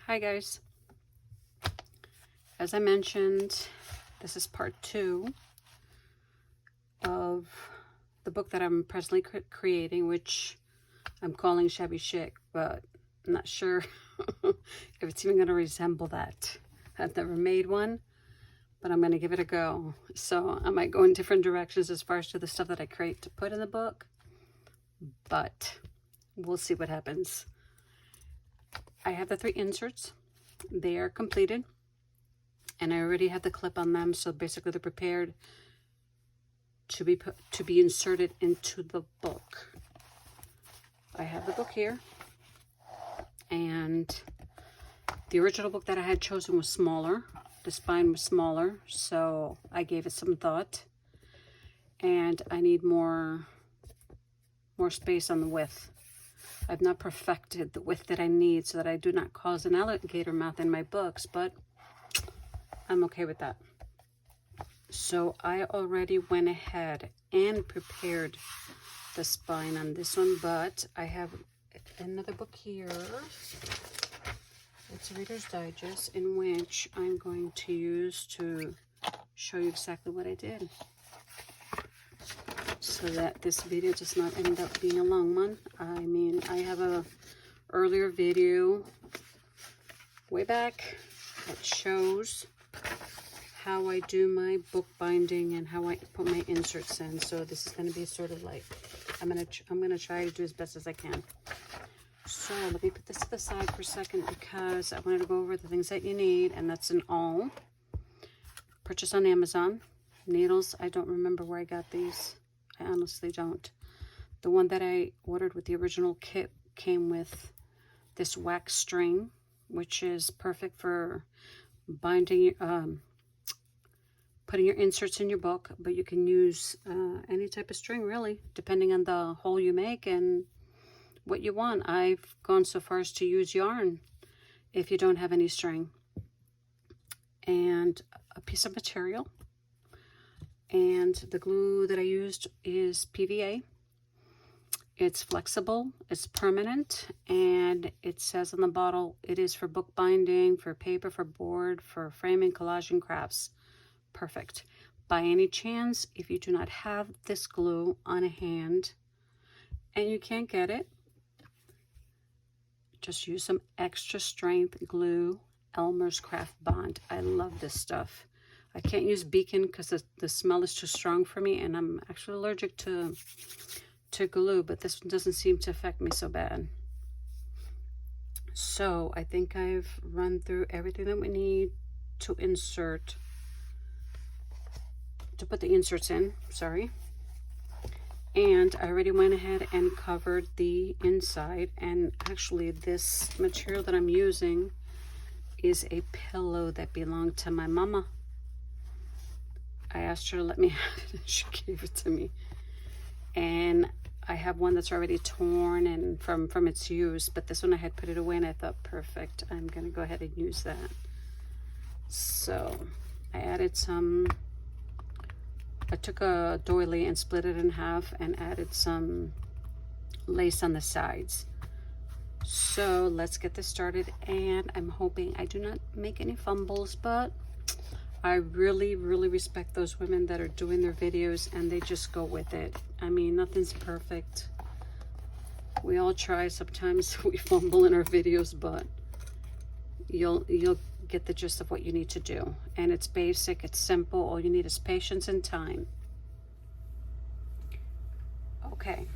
Hi guys. As I mentioned, this is part 2 of the book that I'm presently creating, which I'm calling Shabby Chic, but I'm not sure if it's even going to resemble that. I've never made one, but I'm going to give it a go. So I might go in different directions as far as to the stuff that I create to put in the book, but we'll see what happens. I have the 3 inserts. They are completed, and I already have the clip on them, so basically they're prepared to be inserted into the book. I have the book here, and the original book that I had chosen was smaller. The spine was smaller, so I gave it some thought, and I need more space on the width. I've not perfected the width that I need so that I do not cause an alligator mouth in my books, but I'm okay with that. So I already went ahead and prepared the spine on this one, but I have another book here. It's Reader's Digest, in which I'm going to use to show you exactly what I did, so that this video does not end up being a long one. I mean, I have a earlier video way back that shows how I do my book binding and how I put my inserts in. So this is going to be sort of like, I'm gonna try to do as best as I can. So let me put this to the side for a second, because I wanted to go over the things that you need, and that's an awl. Purchased on Amazon. Needles, I don't remember where I got these. I honestly don't. The one that I ordered with the original kit came with this wax string, which is perfect for binding, putting your inserts in your book, but you can use any type of string, really, depending on the hole you make and what you want. I've gone so far as to use yarn if you don't have any string. And a piece of material. And the glue that I used is PVA. It's flexible, it's permanent, and it says on the bottle it is for book binding, for paper, for board, for framing, collaging, crafts. Perfect. By any chance, if you do not have this glue on hand and you can't get it, just use some extra strength glue, Elmer's Craft Bond. I love this stuff. I can't use Beacon because the smell is too strong for me, and I'm actually allergic to glue, but this one doesn't seem to affect me so bad. So I think I've run through everything that we need to put the inserts in, sorry. And I already went ahead and covered the inside, and actually this material that I'm using is a pillow that belonged to my mama. I asked her to let me have it, and she gave it to me. And I have one that's already torn and from its use, but this one I had put it away, and I thought, perfect, I'm gonna go ahead and use that. So I added I took a doily and split it in half and added some lace on the sides. So let's get this started, and I'm hoping I do not make any fumbles, but I really, really respect those women that are doing their videos and they just go with it. I mean, nothing's perfect. We all try. Sometimes we fumble in our videos, but you'll get the gist of what you need to do. And it's basic, it's simple. All you need is patience and time. Okay.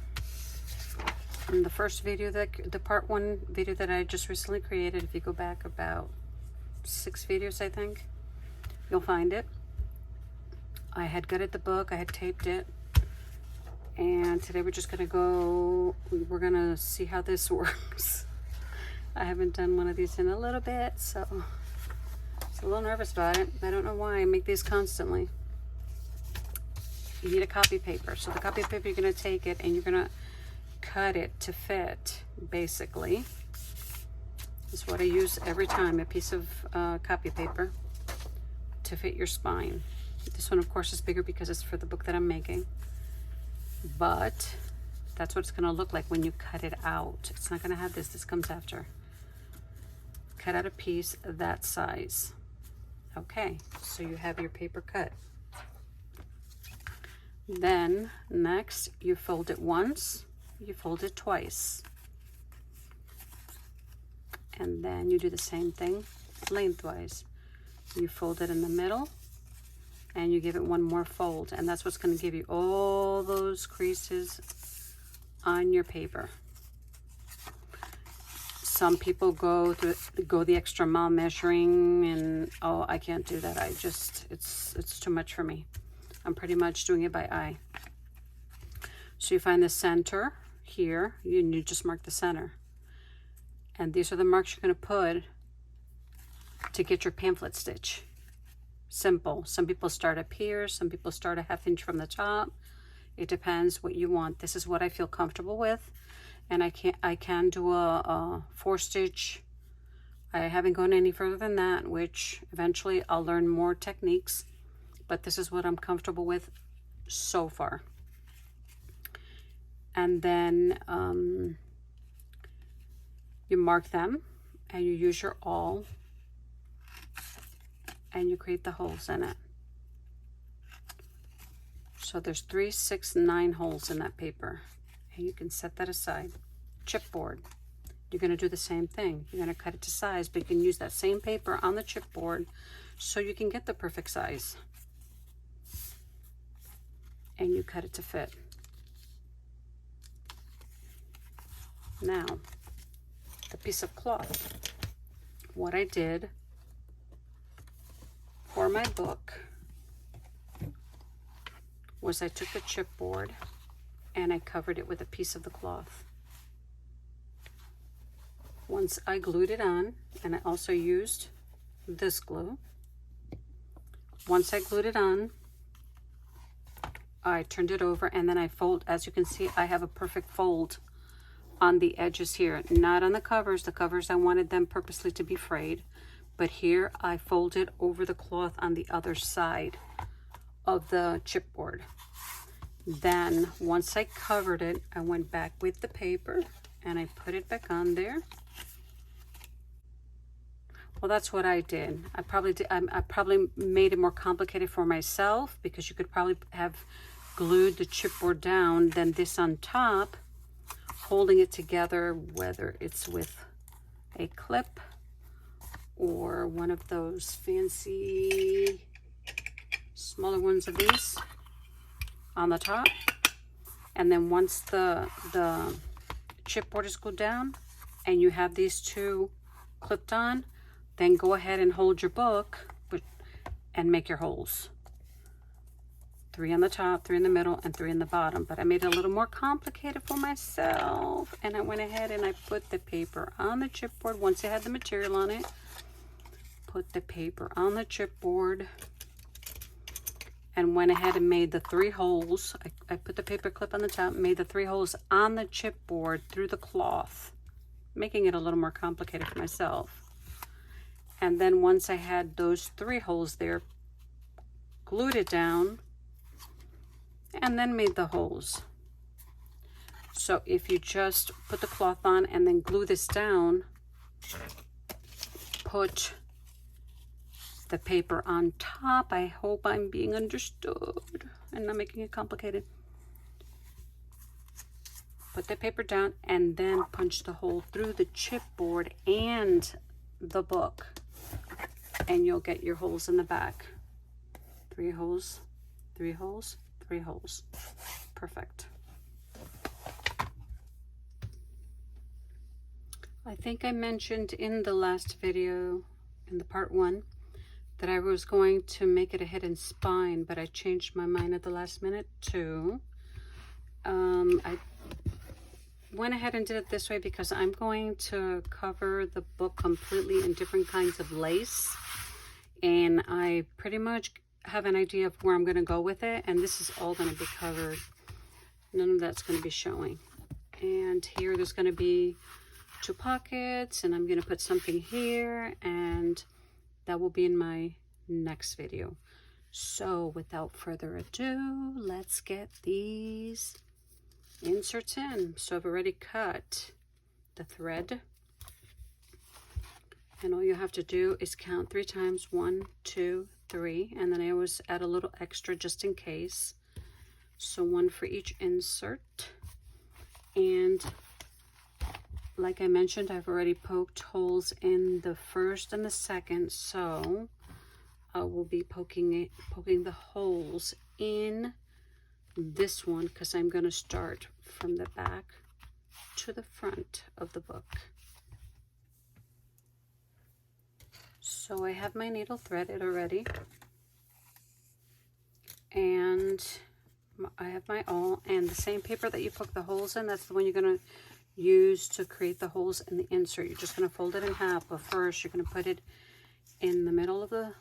In the first video, the part 1 video that I just recently created, if you go back about 6 videos, I think, you'll find it. I had gutted the book, I had taped it, and today we're just we're gonna see how this works. I haven't done one of these in a little bit, so I'm a little nervous about it. I don't know why. I make these constantly. You need a copy paper. So the copy paper, you're gonna take it and you're gonna cut it to fit, basically. That's what I use every time, a piece of copy paper to fit your spine. This one, of course, is bigger because it's for the book that I'm making, but that's what it's going to look like when you cut it out. It's not going to have this. This comes after. cut out a piece that size. Okay, so you have your paper cut. Then next you fold it once, you fold it twice, and then you do the same thing lengthwise. You fold it in the middle and you give it one more fold, and that's what's going to give you all those creases on your paper. Some people go the extra mile measuring, and oh, I can't do that. It's too much for me. I'm pretty much doing it by eye. So you find the center here, and you just mark the center. And these are the marks you're going to put to get your pamphlet stitch. Simple. Some people start up here, some people start a 1/2 inch from the top. It depends what you want. This is what I feel comfortable with, and I can do a 4-stitch. I haven't gone any further than that, which eventually I'll learn more techniques, but this is what I'm comfortable with so far. And then you mark them and you use your awl and you create the holes in it. So there's 3, 6, 9 holes in that paper, and you can set that aside. Chipboard, you're going to do the same thing. You're going to cut it to size, but you can use that same paper on the chipboard so you can get the perfect size. And you cut it to fit. Now, the piece of cloth. What I did for my book was I took the chipboard and I covered it with a piece of the cloth. Once I glued it on, and I also used this glue. Once I glued it on, I turned it over, and then I fold. As you can see, I have a perfect fold on the edges here, not on the covers. The covers, I wanted them purposely to be frayed, but here I folded over the cloth on the other side of the chipboard. Then once I covered it, I went back with the paper and I put it back on there. Well, that's what I did. I probably made it more complicated for myself, because you could probably have glued the chipboard down, then this on top, holding it together, whether it's with a clip or one of those fancy smaller ones of these on the top. And then once the chipboard is glued down and you have these two clipped on, then go ahead and hold your book and make your holes. 3 on the top, 3 in the middle, and 3 in the bottom. But I made it a little more complicated for myself, and I went ahead and I put the paper on the chipboard. Once it had the material on it, put the paper on the chipboard and went ahead and made the 3 holes. I put the paper clip on the top, made the 3 holes on the chipboard through the cloth, making it a little more complicated for myself. And then once I had those 3 holes there, glued it down, and then made the holes. So if you just put the cloth on and then glue this down, put the paper on top. I hope I'm being understood and not making it complicated. Put the paper down and then punch the hole through the chipboard and the book, and you'll get your holes in the back. 3 holes, 3 holes, 3 holes. Perfect. I think I mentioned in the last video, in the part 1, that I was going to make it a hidden spine, but I changed my mind at the last minute too. I went ahead and did it this way because I'm going to cover the book completely in different kinds of lace, and I pretty much have an idea of where I'm going to go with it, and this is all going to be covered. None of that's going to be showing. And here there's going to be 2 pockets, and I'm going to put something here, and that will be in my next video. So without further ado, let's get these inserts in. So I've already cut the thread, And all you have to do is count 3 times, 1, 2, 3, and then I always add a little extra just in case. So 1 for each insert. And like I mentioned, I've already poked holes in the first and the second, so I will be poking the holes in this one because I'm going to start from the back to the front of the book. So I have my needle threaded already, and I have my awl, and the same paper that you poke the holes in, that's the one you're going to use to create the holes in the insert. You're just going to fold it in half, but first you're going to put it in the middle of the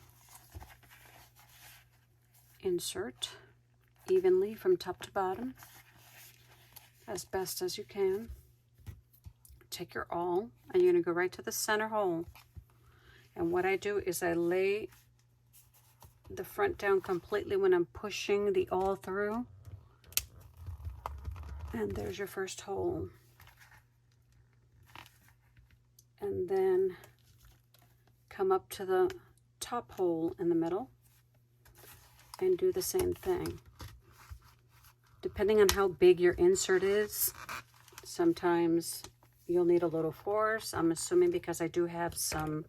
insert evenly from top to bottom as best as you can. Take your awl and you're going to go right to the center hole, and what I do is I lay the front down completely when I'm pushing the awl through, and there's your first hole. And then come up to the top hole in the middle and do the same thing. Depending on how big your insert is, sometimes you'll need a little force. I'm assuming because I do have some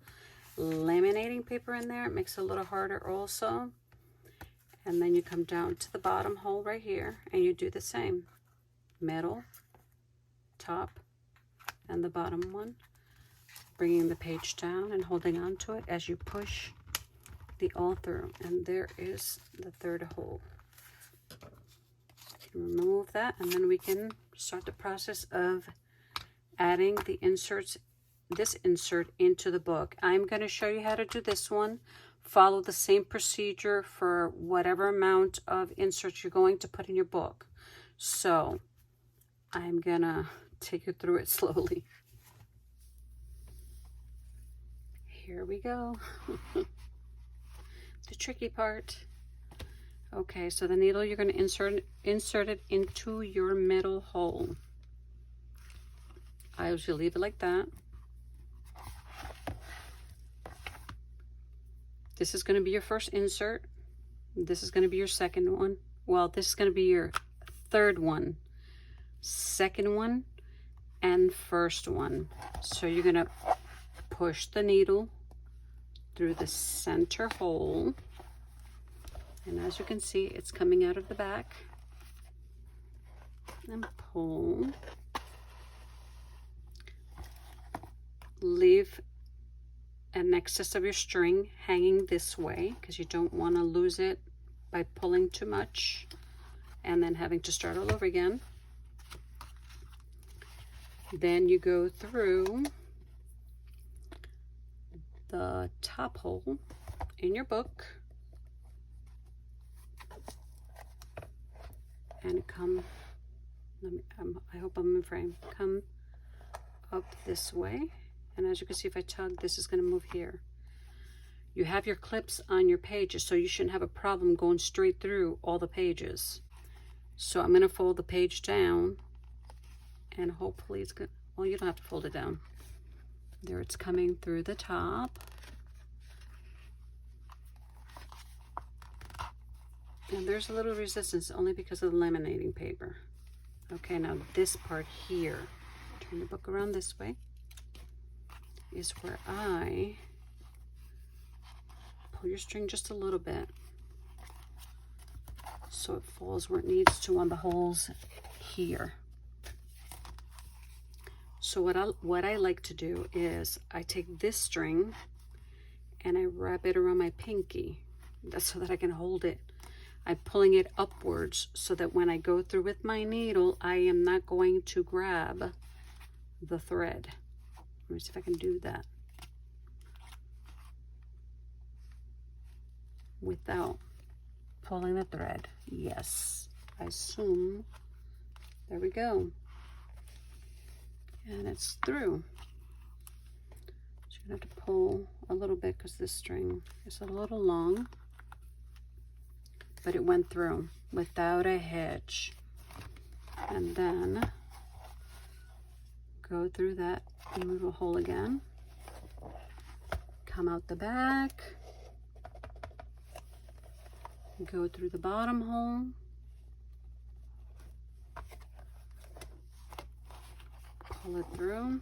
laminating paper in there, it makes it a little harder also. And then you come down to the bottom hole right here and you do the same. Middle, top, and the bottom one. Bringing the page down and holding on to it as you push the awl through. And there is the third hole. Remove that, and then we can start the process of adding the inserts, this insert into the book. I'm going to show you how to do this one. Follow the same procedure for whatever amount of inserts you're going to put in your book. So I'm going to take you through it slowly. Here we go. The tricky part. Okay, so the needle, you're going to insert it into your middle hole. I usually leave it like that. This is going to be your first insert. This is going to be your second one. Well, this is going to be your third one, second one, and first one. So you're going to push the needle through the center hole, and as you can see, it's coming out of the back, and pull. Leave an excess of your string hanging this way because you don't want to lose it by pulling too much and then having to start all over again. Then you go through the top hole in your book and come, I hope I'm in frame, come up this way, and as you can see, if I tug, this is going to move here. You have your clips on your pages, so you shouldn't have a problem going straight through all the pages. So I'm going to fold the page down, and hopefully it's good. Well, you don't have to fold it down. There, it's coming through the top. And there's a little resistance only because of the laminating paper. Okay, now this part here, turn the book around this way, is where I pull your string just a little bit so it falls where it needs to on the holes here. So what I like to do is I take this string and I wrap it around my pinky. That's so that I can hold it. I'm pulling it upwards so that when I go through with my needle, I am not going to grab the thread. Let me see if I can do that without pulling the thread. Yes, I assume. There we go. And it's through. So you're going to have to pull a little bit because this string is a little long, but it went through without a hitch. And then go through that little hole again come out the back, go through the bottom hole, pull it through,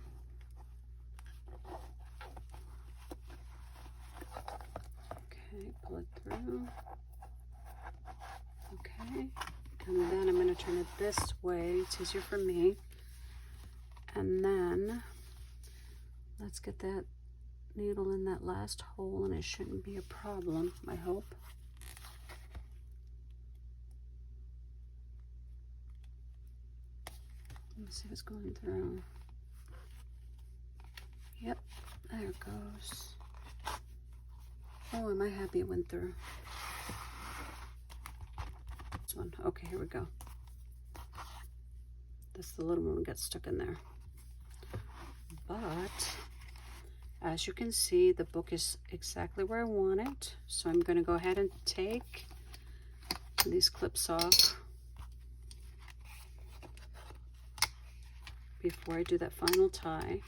okay, pull it through, okay, and then I'm going to turn it this way, it's easier for me, and then let's get that needle in that last hole, and it shouldn't be a problem, I hope. Let's see if it's going through. Yep, there it goes. Oh, am I happy it went through? This one. Okay, here we go. This the little one gets stuck in there. But as you can see, the book is exactly where I want it. So I'm going to go ahead and take these clips off before I do that final tie,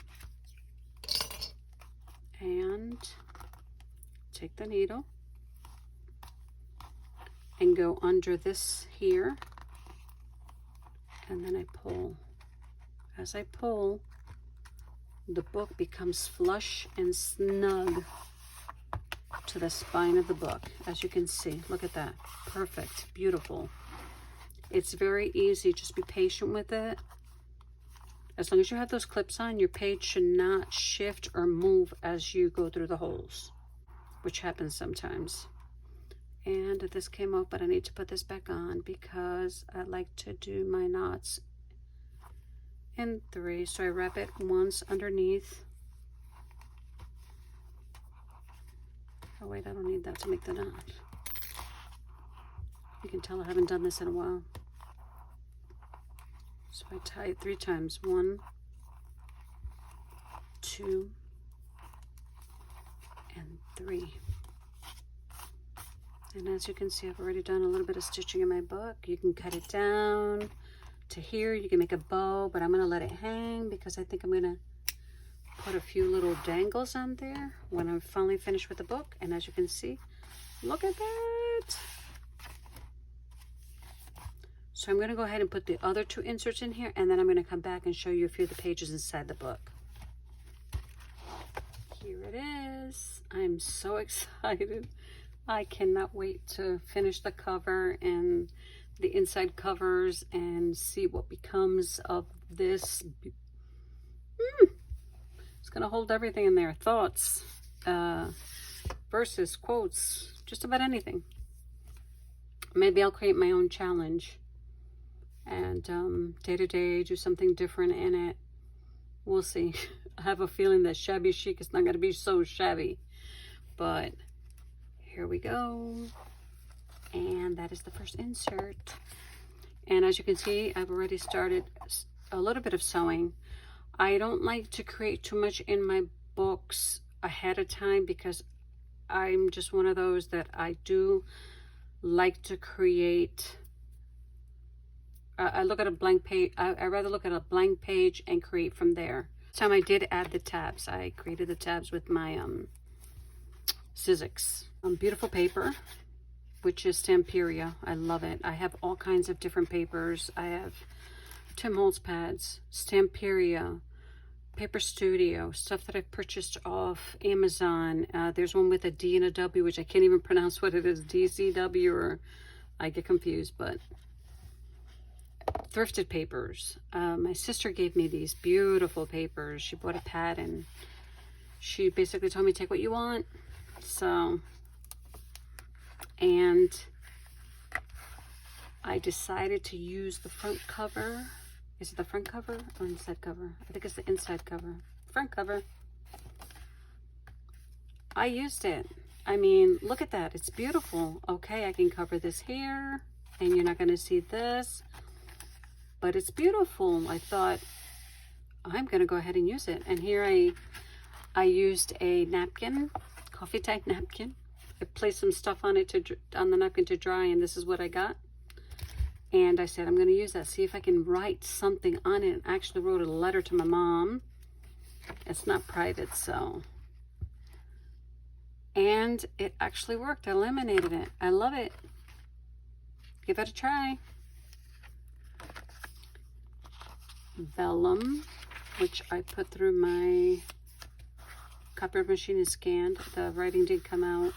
and take the needle and go under this here, and then I pull. As I pull, the book becomes flush and snug to the spine of the book. As you can see, look at that. Perfect, beautiful. It's very easy, just be patient with it. As long as you have those clips on, your page should not shift or move as you go through the holes, which happens sometimes. And this came off, but I need to put this back on because I like to do my knots in 3. So I wrap it once underneath. Oh wait, I don't need that to make the knot. You can tell I haven't done this in a while. So I tie it 3 times. 1, 2, and 3. And as you can see, I've already done a little bit of stitching in my book. You can cut it down to here. You can make a bow, but I'm going to let it hang because I think I'm going to put a few little dangles on there when I'm finally finished with the book. And as you can see, look at that. So I'm going to go ahead and put the other 2 inserts in here, and then I'm going to come back and show you a few of the pages inside the book. Here it is. I'm so excited. I cannot wait to finish the cover and the inside covers and see what becomes of this. It's going to hold everything in there. Thoughts, verses, quotes, just about anything. Maybe I'll create my own challenge and day to day do something different in it. We'll see. I have a feeling that shabby chic is not going to be so shabby, but here we go. And that is the first insert. And as you can see, I've already started a little bit of sewing. I don't like to create too much in my books ahead of time because I'm just one of those that I do like to create. I look at a blank page. I rather look at a blank page and create from there. This time I did add the tabs. I created the tabs with my Sizzix. Beautiful paper, which is Stamperia. I love it. I have all kinds of different papers. I have Tim Holtz pads, Stamperia, Paper Studio, stuff that I've purchased off Amazon. There's one with a D and a W, which I can't even pronounce what it is, DCW, or I get confused, but thrifted papers. My sister gave me these beautiful papers. She bought a pad and she basically told me, take what you want. So, and I decided to use the front cover. Is it the front cover or inside cover? I think it's the inside cover. Front cover. I used it. I mean, look at that. It's beautiful. Okay, I can cover this here and you're not going to see this, but it's beautiful. I thought I'm going to go ahead and use it. And here I used a napkin, coffee type napkin. I placed some stuff on it on the napkin to dry, and this is what I got. And I said, I'm going to use that, see if I can write something on it. I actually wrote a letter to my mom. It's not private, so And it actually worked. I laminated it. I love it. Give it a try. Vellum, which I put through my copy machine and scanned. The writing didn't come out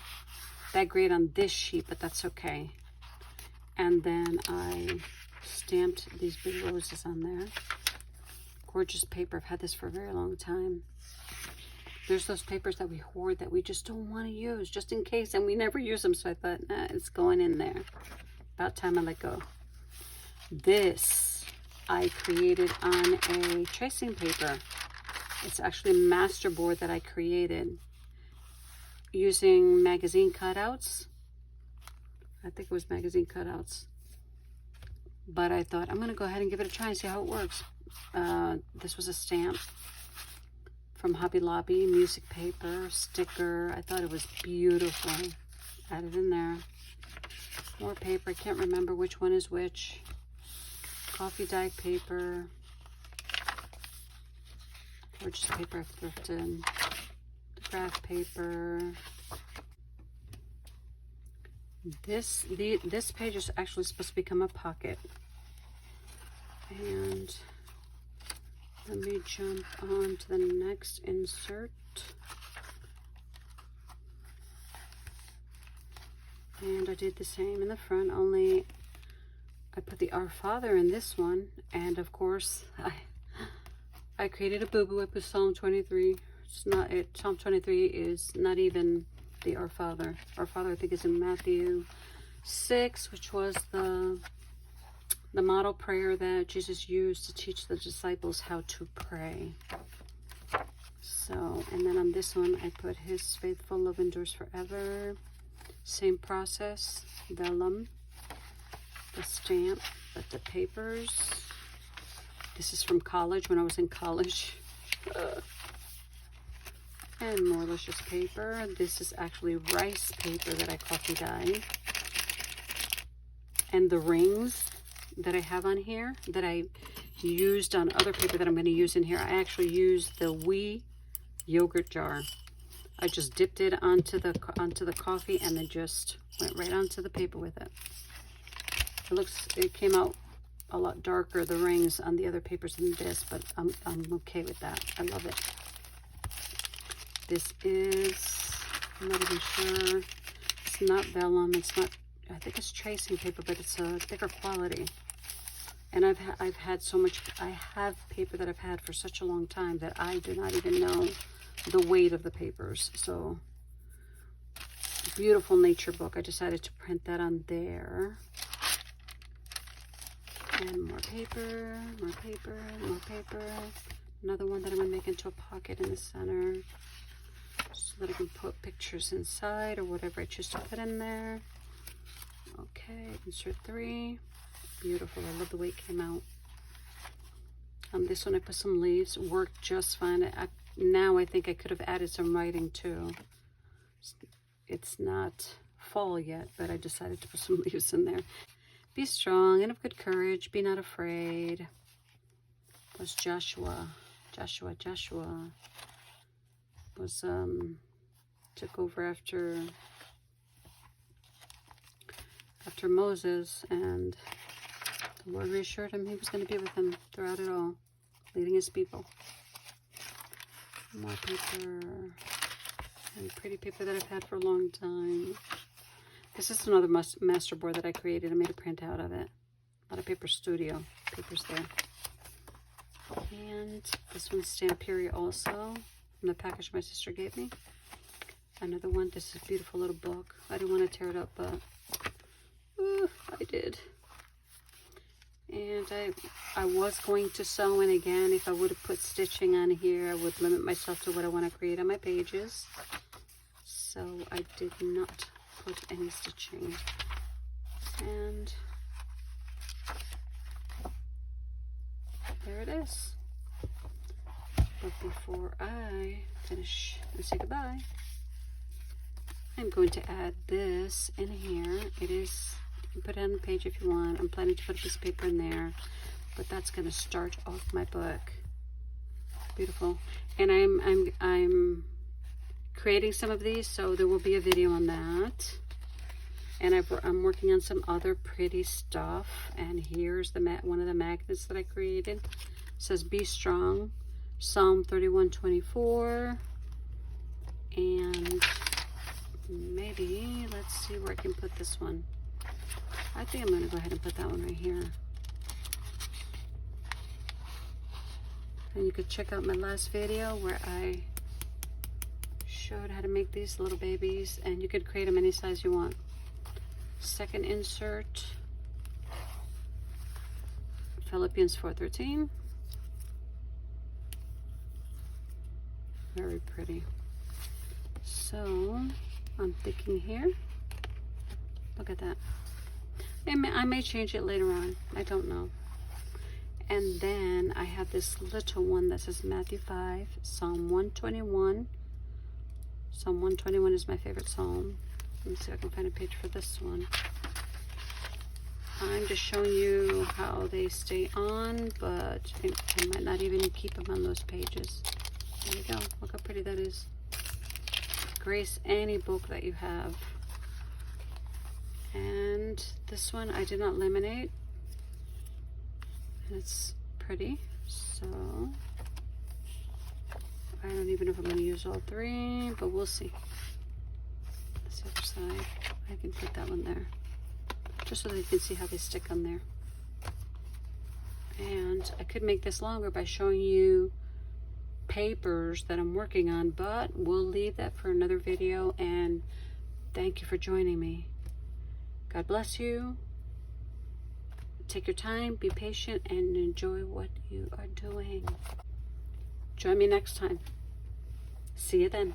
that great on this sheet, but that's okay. And then I stamped these big roses on there. Gorgeous paper. I've had this for a very long time. There's those papers that we hoard that we just don't want to use, just in case, and we never use them. So I thought, it's going in there. About time I let go. This I created on a tracing paper. It's actually a master board that I created using magazine cutouts. I think it was magazine cutouts. But I thought, I'm going to go ahead and give it a try and see how it works. This was a stamp from Hobby Lobby, music paper, sticker. I thought it was beautiful. Added in there. More paper. I can't remember which one is which. Coffee dye paper. Gorgeous paper I've thrifted. The graph paper. This page is actually supposed to become a pocket. And let me jump on to the next insert. And I did the same in the front, only I put the Our Father in this one. And of course, I created a boo-boo. I put Psalm 23. It's not it. Psalm 23 is not even the Our Father. Our Father, I think, is in Matthew 6, which was the model prayer that Jesus used to teach the disciples how to pray. So, and then on this one, I put His faithful love endures forever. Same process, vellum, the stamp, but the papers. This is from college, when I was in college. And more luscious paper. This is actually rice paper that I coffee dye. And the rings that I have on here that I used on other paper that I'm going to use in here, I actually used the Wee yogurt jar. I just dipped it onto the coffee and then just went right onto the paper with it. It came out a lot darker, the rings on the other papers than this, but I'm okay with that. I love it. This is, I'm not even sure, it's not vellum, it's not, I think it's tracing paper, but it's a thicker quality. And I've had so much, I have paper that I've had for such a long time that I do not even know the weight of the papers. So, beautiful nature book. I decided to print that on there. And more paper, more paper, more paper. Another one that I'm going to make into a pocket in the center so that I can put pictures inside or whatever I choose to put in there. Okay, insert 3. Beautiful. I love the way it came out. This one I put some leaves. Worked just fine. Now I think I could have added some writing too. It's not fall yet, but I decided to put some leaves in there. Be strong and of good courage. Be not afraid. Was Joshua was took over after Moses, and the Lord reassured him He was going to be with him throughout it all, leading His people. More paper, and pretty paper that I've had for a long time. This is another master board that I created. I made a print out of it. A lot of Paper Studio papers there. And this one's Stamperia also, from the package my sister gave me. Another one. This is a beautiful little book. I didn't want to tear it up, but I did. And I was going to sew in again. If I would have put stitching on here, I would limit myself to what I want to create on my pages. So I did not put any stitching. And there it is. But before I finish and say goodbye, I'm going to add this in here. It is, you can put it on the page if you want. I'm planning to put a piece of paper in there, but that's going to start off my book. Beautiful. And I'm creating some of these, so there will be a video on that. And I'm working on some other pretty stuff. And here's the one of the magnets that I created. It says "Be Strong," Psalm 31:24. And maybe, let's see where I can put this one. I think I'm going to go ahead and put that one right here. And you could check out my last video where I showed how to make these little babies, and you could create them any size you want. Second insert, Philippians 4:13. Very pretty. So I'm thinking here, look at that. I may change it later on, I don't know. And then I have this little one that says Matthew 5, Psalm 121. Psalm 121 is my favorite psalm. Let me see if I can find a page for this one. I'm just showing you how they stay on, but I might not even keep them on those pages. There you go. Look how pretty that is. Grace any book that you have. And this one I did not laminate. And it's pretty. So I don't even know if I'm going to use all three, but we'll see. That's the other side. I can put that one there, just so that you can see how they stick on there. And I could make this longer by showing you papers that I'm working on, but we'll leave that for another video. And thank you for joining me. God bless you. Take your time, be patient, and enjoy what you are doing. Join me next time. See you then.